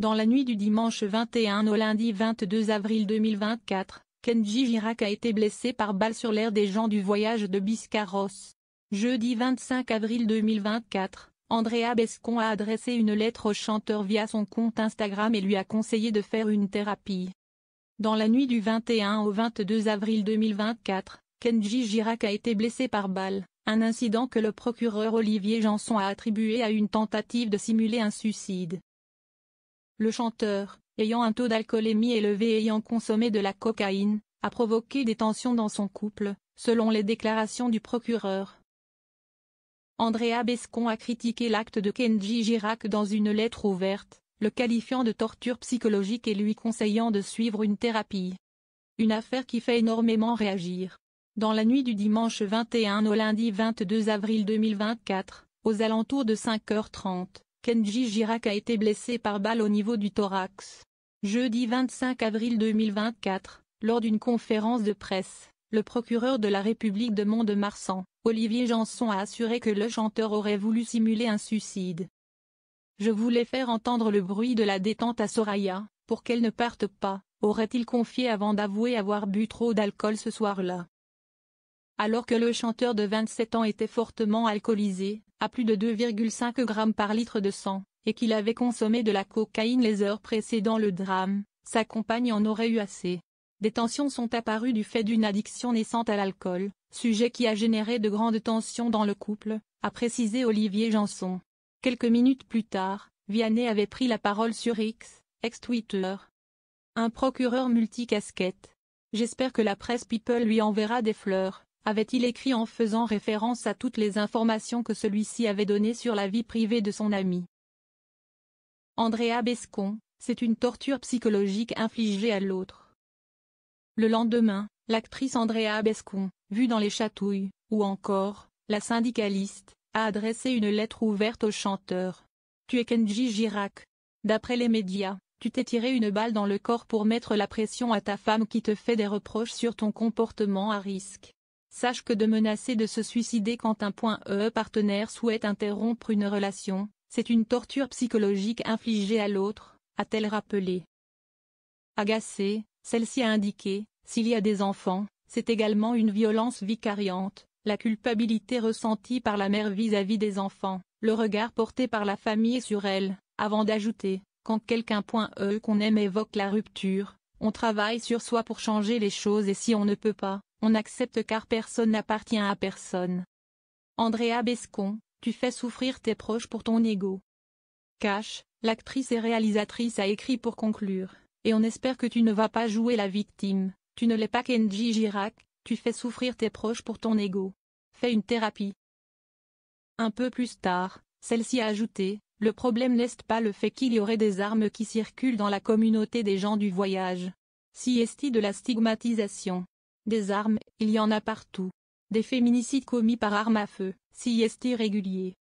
Dans la nuit du dimanche 21 au lundi 22 avril 2024, Kenji Girac a été blessé par balle sur l'aire des gens du voyage de Biscarrosse. Jeudi 25 avril 2024, Andrea Bescon a adressé une lettre au chanteur via son compte Instagram et lui a conseillé de faire une thérapie. Dans la nuit du 21 au 22 avril 2024, Kenji Girac a été blessé par balle, un incident que le procureur Olivier Janson a attribué à une tentative de simuler un suicide. Le chanteur, ayant un taux d'alcoolémie élevé et ayant consommé de la cocaïne, a provoqué des tensions dans son couple, selon les déclarations du procureur. Andrea Bescon a critiqué l'acte de Kenji Girac dans une lettre ouverte, le qualifiant de torture psychologique et lui conseillant de suivre une thérapie. Une affaire qui fait énormément réagir. Dans la nuit du dimanche 21 au lundi 22 avril 2024, aux alentours de 5h30, Kenji Girac a été blessé par balle au niveau du thorax. Jeudi 25 avril 2024, lors d'une conférence de presse, le procureur de la République de Mont-de-Marsan, Olivier Janson a assuré que le chanteur aurait voulu simuler un suicide. Je voulais faire entendre le bruit de la détente à Soraya, pour qu'elle ne parte pas, aurait-il confié avant d'avouer avoir bu trop d'alcool ce soir-là. Alors que le chanteur de 27 ans était fortement alcoolisé, à plus de 2,5 grammes par litre de sang, et qu'il avait consommé de la cocaïne les heures précédant le drame, sa compagne en aurait eu assez. Des tensions sont apparues du fait d'une addiction naissante à l'alcool, sujet qui a généré de grandes tensions dans le couple, a précisé Olivier Janson. Quelques minutes plus tard, Vianney avait pris la parole sur X, ex-Twitter. Un procureur multicasquette. J'espère que la presse People lui enverra des fleurs, avait-il écrit en faisant référence à toutes les informations que celui-ci avait données sur la vie privée de son ami. Andrea Bescon, c'est une torture psychologique infligée à l'autre. Le lendemain, l'actrice Andrea Bescon, vue dans Les Chatouilles, ou encore, la syndicaliste, a adressé une lettre ouverte au chanteur. Tu es Kenji Girac. D'après les médias, tu t'es tiré une balle dans le corps pour mettre la pression à ta femme qui te fait des reproches sur ton comportement à risque. Sache que de menacer de se suicider quand un partenaire souhaite interrompre une relation, c'est une torture psychologique infligée à l'autre, a-t-elle rappelé. Agacée, celle-ci a indiqué, s'il y a des enfants, c'est également une violence vicariante, la culpabilité ressentie par la mère vis-à-vis des enfants, le regard porté par la famille sur elle, avant d'ajouter, quand quelqu'un qu'on aime évoque la rupture, on travaille sur soi pour changer les choses et si on ne peut pas, on accepte car personne n'appartient à personne. Andrea Bescon, tu fais souffrir tes proches pour ton ego. Cash, l'actrice et réalisatrice a écrit pour conclure, et on espère que tu ne vas pas jouer la victime, tu ne l'es pas Kenji Girac, tu fais souffrir tes proches pour ton ego. Fais une thérapie. Un peu plus tard, celle-ci a ajouté, le problème n'est pas le fait qu'il y aurait des armes qui circulent dans la communauté des gens du voyage. Si est de la stigmatisation. Des armes, il y en a partout. Des féminicides commis par arme à feu, si est régulier.